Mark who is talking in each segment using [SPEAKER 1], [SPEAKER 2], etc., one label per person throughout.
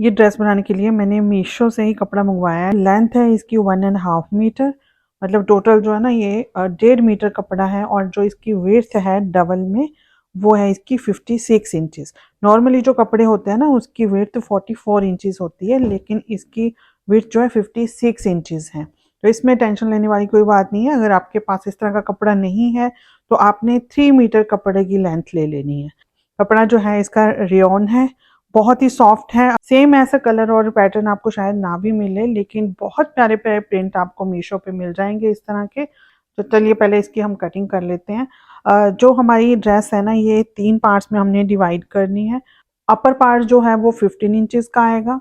[SPEAKER 1] ये ड्रेस बनाने के लिए मैंने मीशो से ही कपड़ा मंगवाया है। लेंथ है इसकी 1.5 मीटर, मतलब टोटल जो है ना ये 1.5 मीटर कपड़ा है। और जो इसकी विड्थ है डबल में वो है इसकी 56 इंचेस। नॉर्मली जो कपड़े होते हैं ना उसकी विड्थ 44 इंचेस होती है, लेकिन इसकी विड्थ जो है 56 इंचेस है। तो इसमें टेंशन लेने वाली कोई बात नहीं है। अगर आपके पास इस तरह का कपड़ा नहीं है तो आपने 3 मीटर कपड़े की लेंथ ले लेनी है। कपड़ा जो है इसका रेयॉन है, बहुत ही सॉफ्ट है। सेम ऐसा कलर और पैटर्न आपको शायद ना भी मिले, लेकिन बहुत प्यारे प्यारे प्रिंट आपको मीशो पे मिल जाएंगे इस तरह के। तो चलिए पहले इसकी हम कटिंग कर लेते हैं। जो हमारी ड्रेस है ना ये 3 पार्ट्स में हमने डिवाइड करनी है। अपर पार्ट जो है वो 15 इंचेस का आएगा,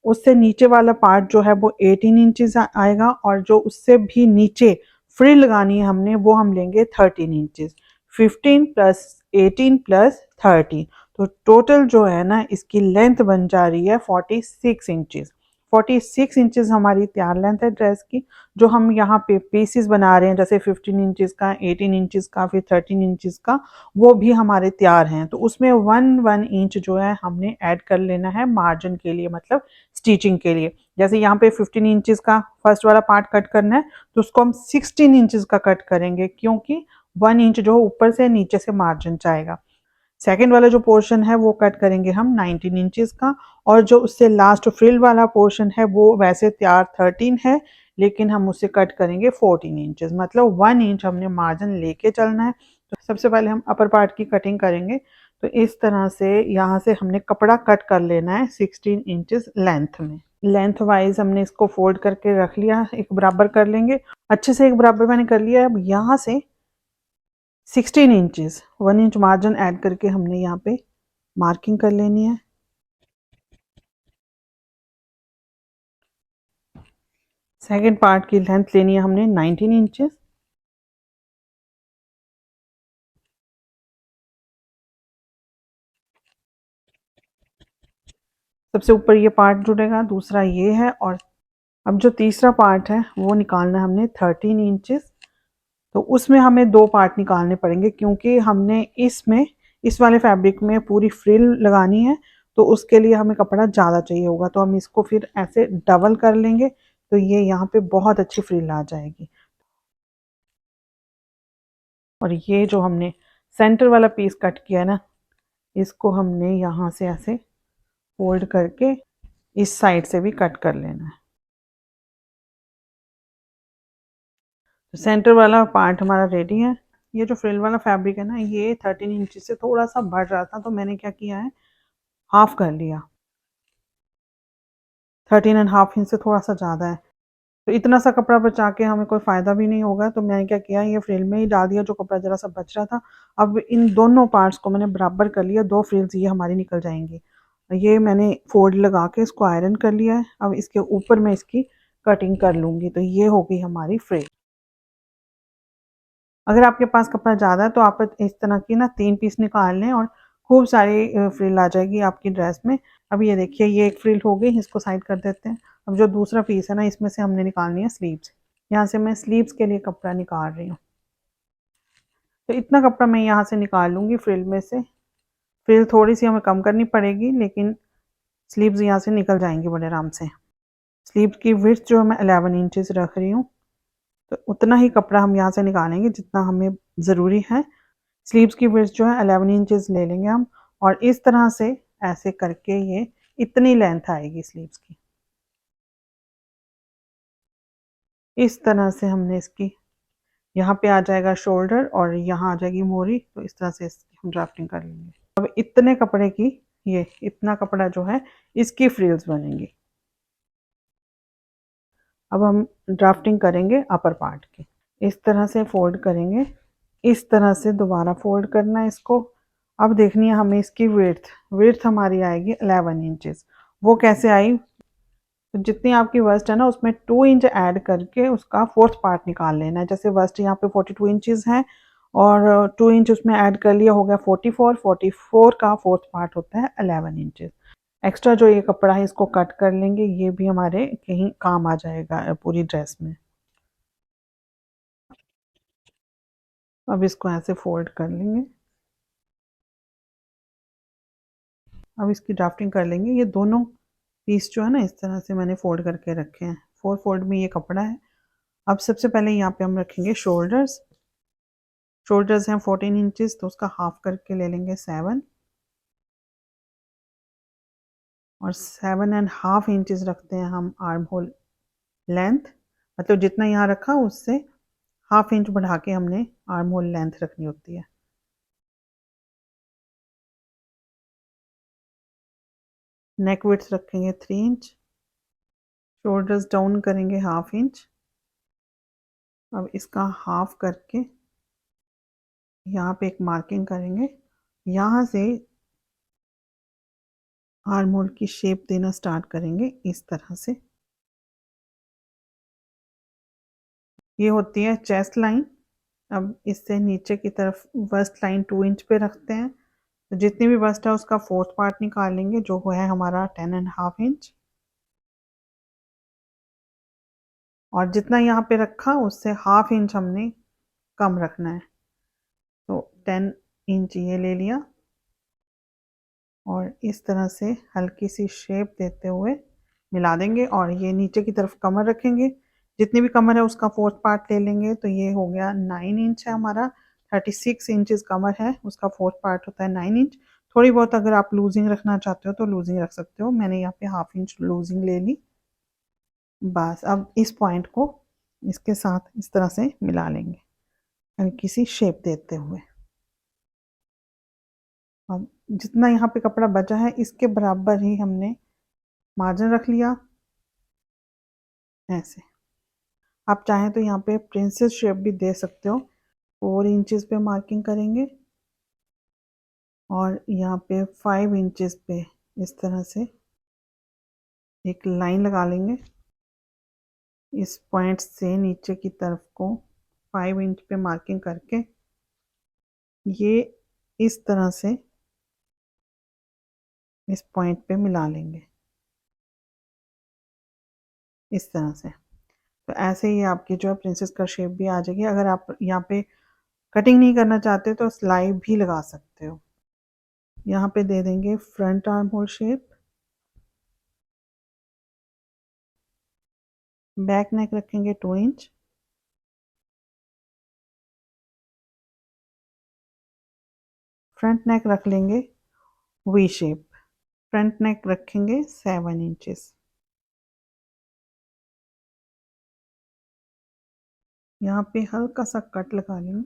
[SPEAKER 1] उससे नीचे वाला पार्ट जो है वो 18 इंचेस आएगा, और जो उससे भी नीचे फ्रिल लगानी है हमने वो हम लेंगे 13 इंचेस। 15 + 18 + 30, तो टोटल जो है ना इसकी लेंथ बन जा रही है 46 इंचेस। 46 इंचेस हमारी तैयार लेंथ है ड्रेस की। जो हम यहाँ पे पीसेस बना रहे हैं जैसे 15 इंचेस का, 18 इंचेस का, फिर 13 इंचेस का, वो भी हमारे तैयार हैं। तो उसमें 1 इंच जो है हमने ऐड कर लेना है मार्जिन के लिए, मतलब स्टिचिंग के लिए। जैसे यहाँ पे 15 इंचेस का फर्स्ट वाला पार्ट कट करना है तो उसको हम 16 इंचेस का कट करेंगे, क्योंकि 1 इंच जो ऊपर से नीचे से मार्जिन जाएगा। सेकेंड वाला जो पोर्शन है वो कट करेंगे हम 19 इंचेस का, और जो उससे लास्ट फ्रिल वाला पोर्शन है वो वैसे तैयार 13 है, लेकिन हम उसे कट करेंगे 14 इंचेस, मतलब 1 इंच हमने मार्जिन लेके चलना है। तो सबसे पहले हम अपर पार्ट की कटिंग करेंगे। तो इस तरह से यहाँ से हमने कपड़ा कट कर लेना है 16 इंचेस लेंथ में। लेंथ वाइज हमने इसको फोल्ड करके रख लिया, एक बराबर कर लेंगे। अच्छे से एक बराबर मैंने कर लिया है। अब यहाँ से 16 इंचेस 1 इंच मार्जिन ऐड करके हमने यहाँ पे मार्किंग कर लेनी है। सेकेंड पार्ट की लेंथ लेनी है हमने 19 इंचेस। सबसे ऊपर ये पार्ट जुड़ेगा, दूसरा ये है। और अब जो तीसरा पार्ट है वो निकालना है हमने 13 इंचेस। तो उसमें हमें 2 पार्ट निकालने पड़ेंगे, क्योंकि हमने इसमें इस वाले फैब्रिक में पूरी फ्रिल लगानी है। तो उसके लिए हमें कपड़ा ज़्यादा चाहिए होगा, तो हम इसको फिर ऐसे डबल कर लेंगे, तो ये यहाँ पे बहुत अच्छी फ्रिल आ जाएगी। और ये जो हमने सेंटर वाला पीस कट किया है ना, इसको हमने यहाँ से ऐसे फोल्ड करके इस साइड से भी कट कर लेना है। तो सेंटर वाला पार्ट हमारा रेडी है। ये जो फ्रिल वाला फैब्रिक है ना ये 13 इंच से थोड़ा सा बढ़ रहा था, तो मैंने क्या किया है, हाफ कर लिया। 13.5 इंच से थोड़ा सा ज़्यादा है, तो इतना सा कपड़ा बचा के हमें कोई फ़ायदा भी नहीं होगा। तो मैंने क्या किया, ये फ्रिल में ही डाल दिया जो कपड़ा ज़रा सा बच रहा था। अब इन दोनों पार्ट्स को मैंने बराबर कर लिया, 2 फ्रिल्स ये हमारी निकल जाएंगी। ये मैंने फोल्ड लगा के इसको आयरन कर लिया है। अब इसके ऊपर मैं इसकी कटिंग कर लूँगी, तो ये होगी हमारी फ्रिल। अगर आपके पास कपड़ा ज़्यादा है तो आप इस तरह की ना 3 पीस निकाल लें और खूब सारी फ्रिल आ जाएगी आपकी ड्रेस में। अब ये देखिए ये एक फ्रिल हो गई, इसको साइड कर देते हैं। अब जो दूसरा पीस है ना इसमें से हमने निकालनी है स्लीव्स। यहाँ से मैं स्लीव्स के लिए कपड़ा निकाल रही हूँ। तो इतना कपड़ा मैं यहाँ से निकाल लूँगी फ्रिल में से। फ्रिल थोड़ी सी हमें कम करनी पड़ेगी, लेकिन स्लीव्स यहाँ से निकल जाएंगी बड़े आराम से। स्लीव की विड्थ जो मैं 11 इंचेस रख रही हूँ, तो उतना ही कपड़ा हम यहाँ से निकालेंगे जितना हमें ज़रूरी है। स्लीव्स की विड्थ जो है 11 इंचेस ले लेंगे हम, और इस तरह से ऐसे करके ये इतनी लेंथ आएगी स्लीव्स की। इस तरह से हमने इसकी यहाँ पे आ जाएगा शोल्डर और यहाँ आ जाएगी मोरी, तो इस तरह से इसकी हम ड्राफ्टिंग कर लेंगे। अब इतने कपड़े की, ये इतना कपड़ा जो है इसकी फ्रिल्स बनेंगी। अब हम ड्राफ्टिंग करेंगे अपर पार्ट की। इस तरह से फोल्ड करेंगे, इस तरह से दोबारा फोल्ड करना है इसको। अब देखनी है हमें इसकी विड्थ। विड्थ हमारी आएगी 11 इंचेस। वो कैसे आई, तो जितनी आपकी वर्स्ट है ना उसमें 2 इंच ऐड करके उसका फोर्थ पार्ट निकाल लेना है। जैसे वर्स्ट यहाँ पे 42 इंचेस है और 2 इंच उसमें ऐड कर लिया, हो गया 44। 44 का फोर्थ पार्ट होता है 11 इंचेस। एक्स्ट्रा जो ये कपड़ा है इसको कट कर लेंगे, ये भी हमारे कहीं काम आ जाएगा पूरी ड्रेस में। अब इसको ऐसे फोल्ड कर लेंगे। अब इसकी ड्राफ्टिंग कर लेंगे। ये दोनों पीस जो है ना इस तरह से मैंने फोल्ड करके रखे हैं, 4 फोल्ड में ये कपड़ा है। अब सबसे पहले यहाँ पे हम रखेंगे शोल्डर्स। शोल्डर्स हैं 14 इंचेस, तो उसका हाफ करके ले लेंगे 7, और 7.5 इंचेस रखते हैं हम आर्म होल लेंथ। मतलब जितना यहाँ रखा उससे हाफ इंच बढ़ा के हमने आर्म होल लेंथ रखनी होती है। नेक विड्थ रखेंगे 3 इंच, शोल्डर्स डाउन करेंगे हाफ इंच। अब इसका हाफ करके यहाँ पे एक मार्किंग करेंगे, यहाँ से आर्म होल की शेप देना स्टार्ट करेंगे इस तरह से। ये होती है चेस्ट लाइन। अब इससे नीचे की तरफ बस्ट लाइन 2 इंच पे रखते हैं, तो जितनी भी बस्ट है उसका फोर्थ पार्ट निकालेंगे जो है हमारा 10.5 इंच, और जितना यहाँ पे रखा उससे हाफ इंच हमने कम रखना है, तो 10 इंच ये ले लिया, और इस तरह से हल्की सी शेप देते हुए मिला देंगे। और ये नीचे की तरफ कमर रखेंगे, जितनी भी कमर है उसका फोर्थ पार्ट ले लेंगे, तो ये हो गया 9 इंच है हमारा। 36 इंचेस कमर है, उसका फोर्थ पार्ट होता है 9 इंच। थोड़ी बहुत अगर आप लूजिंग रखना चाहते हो तो लूजिंग रख सकते हो, मैंने यहाँ पे हाफ इंच लूजिंग ले ली। बस अब इस पॉइंट को इसके साथ इस तरह से मिला लेंगे हल्की सी शेप देते हुए। अब जितना यहाँ पे कपड़ा बचा है इसके बराबर ही हमने मार्जिन रख लिया ऐसे। आप चाहें तो यहाँ पे प्रिंसेस शेप भी दे सकते हो। 4 इंचेस पे मार्किंग करेंगे और यहाँ पे 5 इंचेस पे इस तरह से एक लाइन लगा लेंगे। इस पॉइंट से नीचे की तरफ को 5 इंच पे मार्किंग करके ये इस तरह से इस पॉइंट पे मिला लेंगे इस तरह से। तो ऐसे ही आपकी जो है प्रिंसेस का शेप भी आ जाएगी। अगर आप यहाँ पे कटिंग नहीं करना चाहते तो सिलाई भी लगा सकते हो। यहाँ पे दे देंगे front arm hole shape. Back neck रखेंगे 2 इंच। फ्रंट नेक रख लेंगे वी शेप। फ्रंट नेक रखेंगे 7 इंचेस। यहाँ पे हल्का सा कट लगा लेंगे।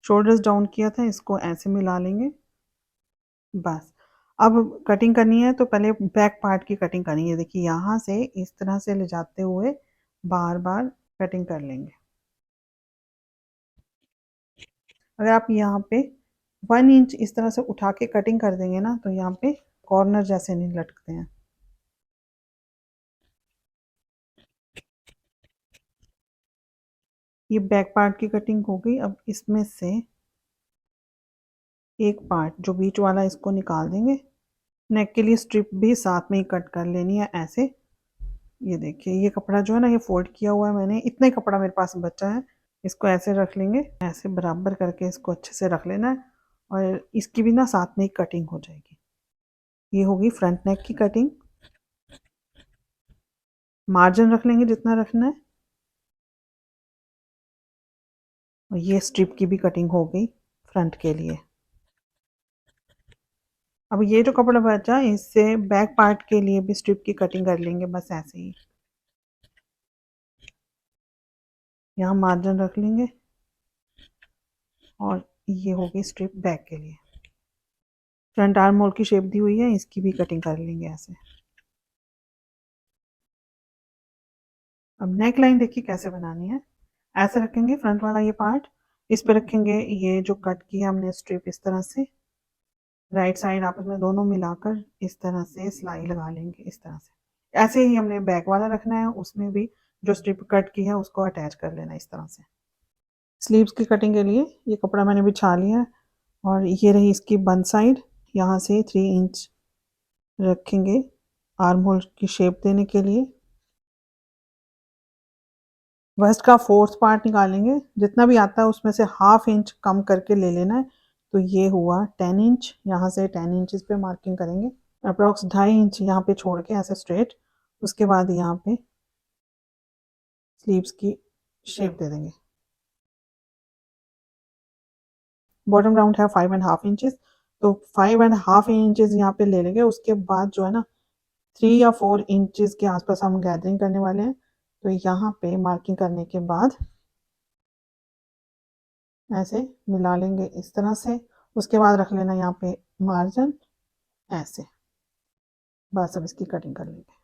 [SPEAKER 1] शोल्डर्स डाउन किया था, इसको ऐसे मिला लेंगे बस। अब कटिंग करनी है तो पहले बैक पार्ट की कटिंग करनी है। देखिए यहाँ से इस तरह से ले जाते हुए बार बार कटिंग कर लेंगे। अगर आप यहाँ पे 1 इंच इस तरह से उठा के कटिंग कर देंगे ना तो यहाँ पे कॉर्नर जैसे नहीं लटकते हैं। ये बैक पार्ट की कटिंग हो गई। अब इसमें से एक पार्ट जो बीच वाला इसको निकाल देंगे। नेक के लिए स्ट्रिप भी साथ में ही कट कर लेनी है ऐसे। ये देखिए ये कपड़ा जो है ना ये फोल्ड किया हुआ है मैंने, इतना ही कपड़ा मेरे पास बचा है। इसको ऐसे रख लेंगे, ऐसे बराबर करके इसको अच्छे से रख लेना है, और इसकी भी ना साथ में ही कटिंग हो जाएगी। ये होगी फ्रंट नेक की कटिंग। मार्जिन रख लेंगे जितना रखना है, और ये स्ट्रिप की भी कटिंग हो गई फ्रंट के लिए। अब ये जो कपड़ा बचा इससे बैक पार्ट के लिए भी स्ट्रिप की कटिंग कर लेंगे बस ऐसे ही। यहाँ मार्जिन रख लेंगे, और ये होगी स्ट्रिप बैक के लिए। फ्रंट आर्म होल की शेप दी हुई है, इसकी भी कटिंग कर लेंगे ऐसे। अब नेक लाइन देखिए कैसे बनानी है। ऐसे रखेंगे फ्रंट वाला ये पार्ट, इस पे रखेंगे ये जो कट किया हमने स्ट्रिप इस तरह से, राइट साइड आपस में दोनों मिलाकर इस तरह से सिलाई लगा लेंगे इस तरह से। ऐसे ही हमने बैक वाला रखना है, उसमें भी जो स्ट्रिप कट की है उसको अटैच कर लेना इस तरह से। स्लीव्स की कटिंग के लिए ये कपड़ा मैंने बिछा लिया है, और ये रही इसकी बंद साइड। यहाँ से 3 इंच रखेंगे आर्म होल की शेप देने के लिए। वेस्ट का फोर्थ पार्ट निकालेंगे, जितना भी आता है उसमें से हाफ इंच कम करके ले लेना है, तो ये हुआ 10 इंच। यहाँ से 10 इंचेस पे मार्किंग करेंगे, अप्रॉक्स 2.5 इंच यहाँ पे छोड़ के ऐसे स्ट्रेट। उसके बाद यहाँ पे स्लीव्स की शेप दे देंगे। बॉटम राउंड है 5.5 इंचेस, तो 5.5 इंचेस यहाँ पे ले लेंगे। उसके बाद जो है ना 3 या 4 इंचेस के आसपास हम गैदरिंग करने वाले हैं। तो यहाँ पे मार्किंग करने के बाद ऐसे मिला लेंगे इस तरह से। उसके बाद रख लेना यहाँ पे मार्जिन ऐसे। बस अब इसकी कटिंग कर लेंगे।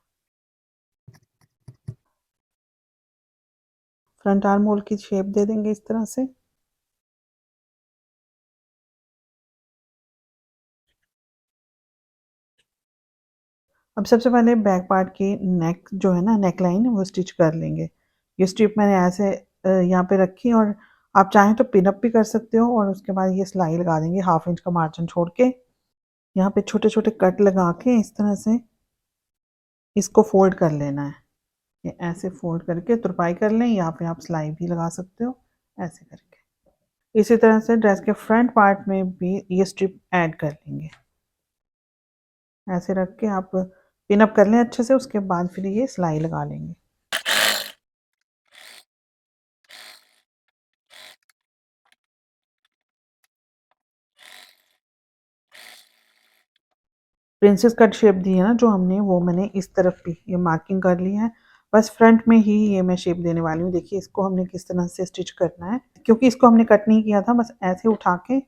[SPEAKER 1] फ्रंट आर्म होल की शेप दे देंगे इस तरह से। अब सबसे पहले बैक पार्ट की नेक जो है ना, नेक लाइन वो स्टिच कर लेंगे। ये स्ट्रिप मैंने ऐसे यहाँ पे रखी, और आप चाहें तो पिन अप भी कर सकते हो। और उसके बाद ये सिलाई लगा देंगे 1/2 इंच का मार्जिन छोड़ के। यहाँ पे छोटे छोटे कट लगा के इस तरह से इसको फोल्ड कर लेना है। ये ऐसे फोल्ड करके तुरपाई कर लें। यहाँ पे आप सिलाई भी लगा सकते हो ऐसे करके। इसी तरह से ड्रेस के फ्रंट पार्ट में भी ये स्ट्रिप ऐड कर लेंगे। ऐसे रख के आप पिन अप कर लें अच्छे से। उसके बाद फिर ये सिलाई लगा लेंगे। प्रिंसेस कट शेप दी है ना जो हमने, वो मैंने इस तरफ भी ये मार्किंग कर ली है। बस फ्रंट में ही ये मैं शेप देने वाली हूँ। देखिए इसको हमने किस तरह से स्टिच करना है, क्योंकि इसको हमने कट नहीं किया था। बस ऐसे उठा के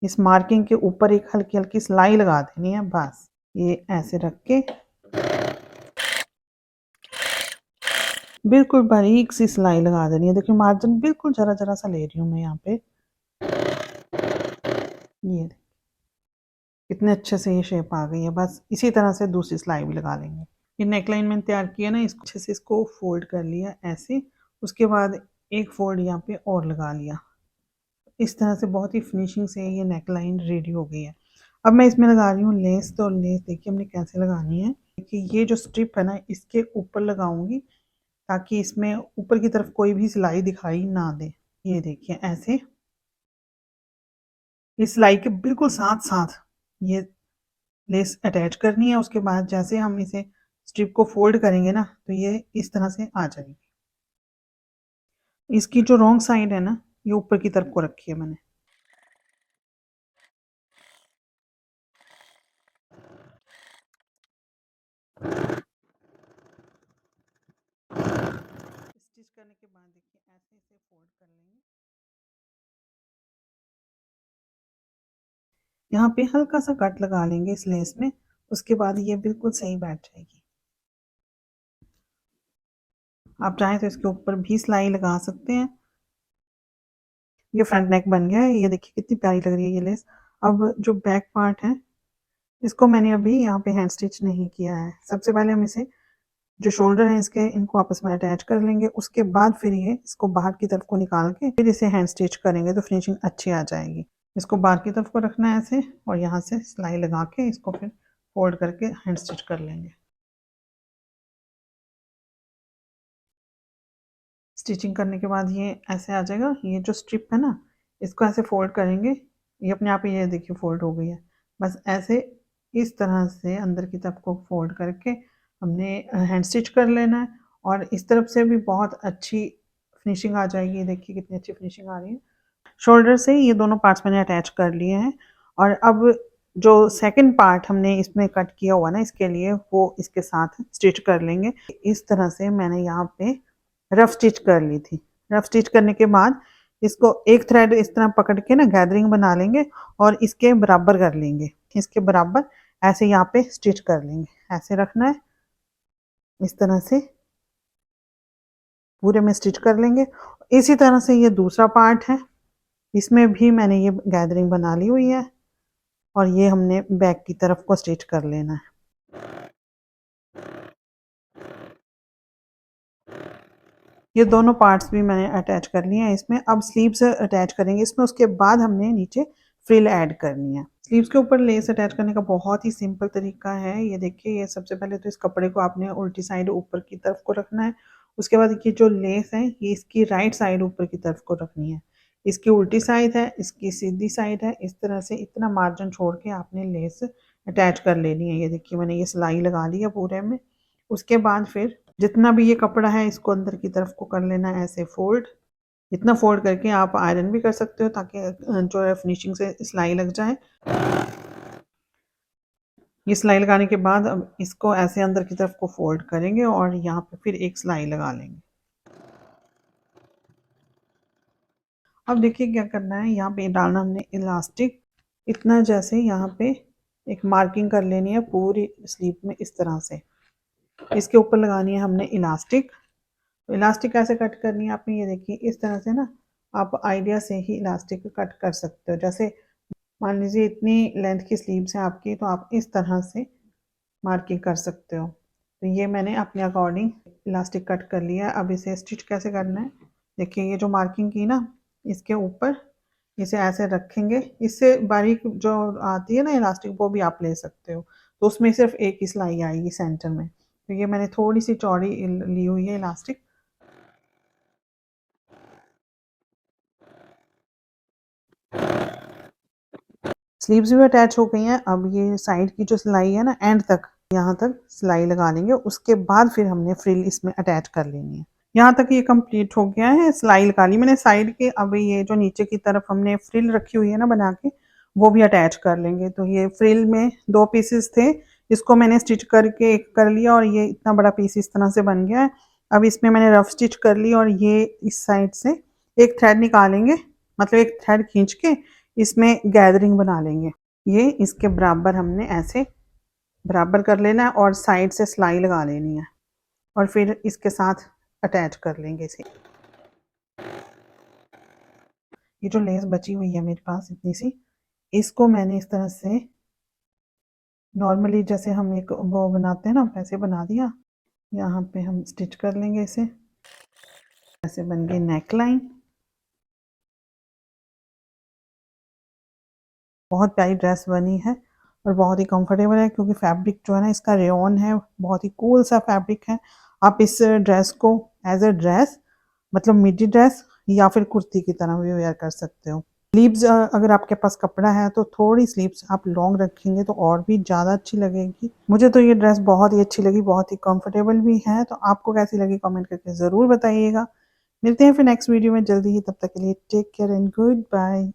[SPEAKER 1] इस मार्किंग के ऊपर एक हल्की हल्की सिलाई लगा देनी है। बस ये ऐसे रख के बिल्कुल बारीक सी सिलाई लगा देनी है। देखिए मार्जिन बिल्कुल जरा जरा सा ले रही हूँ मैं यहाँ पे। ये कितने अच्छे से ये शेप आ गई है। बस इसी तरह से दूसरी सिलाई भी लगा लेंगे। ये नेकलाइन मैंने तैयार किया ना, इसको अच्छे से इसको फोल्ड कर लिया ऐसे। उसके बाद एक फोल्ड यहाँ पे और लगा लिया। इस तरह से बहुत ही फिनिशिंग से ये नेकलाइन रेडी हो गई है। अब मैं इसमें लगा रही हूँ लेस। तो लेस देखिए हमने कैसे लगानी है। देखिए ये जो स्ट्रिप है ना, इसके ऊपर लगाऊंगी ताकि इसमें ऊपर की तरफ कोई भी सिलाई दिखाई ना दे। ये देखिए ऐसे इस सिलाई के बिल्कुल साथ साथ ये लेस अटैच करनी है। उसके बाद जैसे हम इसे स्ट्रिप को फोल्ड करेंगे ना, तो ये इस तरह से आ जाएगी। इसकी जो रॉन्ग साइड है ना, ये ऊपर की तरफ को रखी है मैंने। स्टिच करने के बाद देखिए ऐसे इसे फोल्ड कर लेंगे। यहाँ पे हल्का सा कट लगा लेंगे इस लेस में। उसके बाद ये बिल्कुल सही बैठ जाएगी। आप चाहें तो इसके ऊपर भी सिलाई लगा सकते हैं। ये फ्रंट नेक बन गया है। ये देखिए कितनी प्यारी लग रही है ये लेस। अब जो बैक पार्ट है, इसको मैंने अभी यहाँ पे हैंड स्टिच नहीं किया है। सबसे पहले हम इसे जो शोल्डर है इसके, इनको आपस में अटैच कर लेंगे। उसके बाद फिर ये इसको बाहर की तरफ को निकाल के फिर इसे हैंड स्टिच करेंगे तो फिनिशिंग अच्छी आ जाएगी। इसको बाहर की तरफ को रखना है ऐसे, और यहाँ से सिलाई लगा के इसको फिर फोल्ड करके हैंड स्टिच कर लेंगे। स्टिचिंग करने के बाद ये ऐसे आ जाएगा। ये जो स्ट्रिप है ना, इसको ऐसे फोल्ड करेंगे। ये अपने आप ही ये देखिए फोल्ड हो गई है। बस ऐसे इस तरह से अंदर की तरफ को फोल्ड करके हमने हैंड स्टिच कर लेना है। और इस तरफ से भी बहुत अच्छी फिनिशिंग आ जाएगी। देखिए कितनी अच्छी फिनिशिंग आ रही है। शोल्डर से ये दोनों पार्ट्स मैंने अटैच कर लिए हैं। और अब जो सेकंड पार्ट हमने इसमें कट किया हुआ ना, इसके लिए वो इसके साथ स्टिच कर लेंगे। इस तरह से मैंने यहाँ पे रफ स्टिच कर ली थी। रफ स्टिच करने के बाद इसको एक थ्रेड इस तरह पकड़ के ना गैदरिंग बना लेंगे, और इसके बराबर कर लेंगे। इसके बराबर ऐसे यहाँ पे स्टिच कर लेंगे। ऐसे रखना है इस तरह से पूरे में स्टिच कर लेंगे। इसी तरह से ये दूसरा पार्ट है, इसमें भी मैंने ये गैदरिंग बना ली हुई है, और ये हमने बैक की तरफ को स्टिच कर लेना है। ये दोनों पार्ट्स भी मैंने अटैच कर लिए हैं इसमें। अब स्लीव्स अटैच करेंगे इसमें। उसके बाद हमने नीचे फ्रिल ऐड करनी है। स्लीव्स के ऊपर लेस अटैच करने का बहुत ही सिंपल तरीका है। ये देखिए, ये सबसे पहले तो इस कपड़े को आपने उल्टी साइड ऊपर की तरफ को रखना है। उसके बाद ये जो लेस है, ये इसकी राइट साइड ऊपर की तरफ को रखनी है। इसकी उल्टी साइड है, इसकी सीधी साइड है। इस तरह से इतना मार्जिन छोड़ के आपने लेस अटैच कर लेनी है। ये देखिए मैंने ये सिलाई लगा ली है पूरे में। उसके बाद फिर जितना भी ये कपड़ा है इसको अंदर की तरफ को कर लेना है ऐसे फोल्ड। इतना फोल्ड करके आप आयरन भी कर सकते हो ताकि जो है फिनिशिंग से सिलाई लग जाए। ये सिलाई लगाने के बाद अब इसको ऐसे अंदर की तरफ को फोल्ड करेंगे और यहाँ पे फिर एक सिलाई लगा लेंगे। अब देखिए क्या करना है, यहाँ पे डालना हमने इलास्टिक। इतना जैसे यहाँ पे एक मार्किंग कर लेनी है पूरी स्लीव में इस तरह से। इसके ऊपर लगानी है हमने इलास्टिक। तो इलास्टिक कैसे कट करनी है आपने, ये देखिए इस तरह से ना आप आइडिया से ही इलास्टिक कट कर सकते हो। जैसे मान लीजिए इतनी लेंथ की स्लीव्स है आपकी, तो आप इस तरह से मार्किंग कर सकते हो। तो ये मैंने अपने अकॉर्डिंग इलास्टिक कट कर लिया है। अब इसे स्टिच कैसे करना है, देखिए ये जो मार्किंग की ना इसके ऊपर इसे ऐसे रखेंगे। इससे बारीक जो आती है ना इलास्टिक वो भी आप ले सकते हो। तो उसमें सिर्फ एक ही सिलाई आएगी सेंटर में। तो ये मैंने थोड़ी सी चौड़ी ली हुई है इलास्टिक। स्लीव्स भी अटैच हो गई हैं। अब ये साइड की जो सिलाई है ना एंड तक, यहाँ तक सिलाई लगा लेंगे। उसके बाद फिर हमने फ्रिल इसमें अटैच कर लेनी है। यहाँ तक ये कंप्लीट हो गया है, सिलाई लगा ली मैंने साइड के। अब ये जो नीचे की तरफ हमने फ्रिल रखी हुई है ना बना के, वो भी अटैच कर लेंगे। तो ये फ्रिल में 2 पीसेस थे, इसको मैंने स्टिच करके एक कर लिया और ये इतना बड़ा पीस इस तरह से बन गया है। अब इसमें मैंने रफ स्टिच कर ली और ये इस साइड से एक थ्रेड निकालेंगे, मतलब एक थ्रेड खींच के इसमें गैदरिंग बना लेंगे। ये इसके बराबर हमने ऐसे बराबर कर लेना है और साइड से सिलाई लगा लेनी है और फिर इसके साथ अटैच कर लेंगे इसे। ये जो लेस बची हुई है मेरे पास इतनी सी, इसको मैंने इस तरह से नॉर्मली जैसे हम एक वो बनाते हैं ना वैसे बना दिया। यहाँ पे हम स्टिच कर लेंगे इसे। ऐसे बन गई नेक लाइन। बहुत प्यारी ड्रेस बनी है और बहुत ही कंफर्टेबल है क्योंकि फैब्रिक जो है ना इसका रेयॉन है, बहुत ही कूल सा फैब्रिक है। आप इस ड्रेस को एज अ ड्रेस मतलब मिडी ड्रेस या फिर कुर्ती की तरह भी वेयर कर सकते हो। स्लीव्स अगर आपके पास कपड़ा है तो थोड़ी स्लीव्स आप लॉन्ग रखेंगे तो और भी ज़्यादा अच्छी लगेगी। मुझे तो ये ड्रेस बहुत ही अच्छी लगी, बहुत ही कंफर्टेबल भी है। तो आपको कैसी लगी कमेंट करके ज़रूर बताइएगा। मिलते हैं फिर नेक्स्ट वीडियो में जल्दी ही, तब तक के लिए take care and good bye.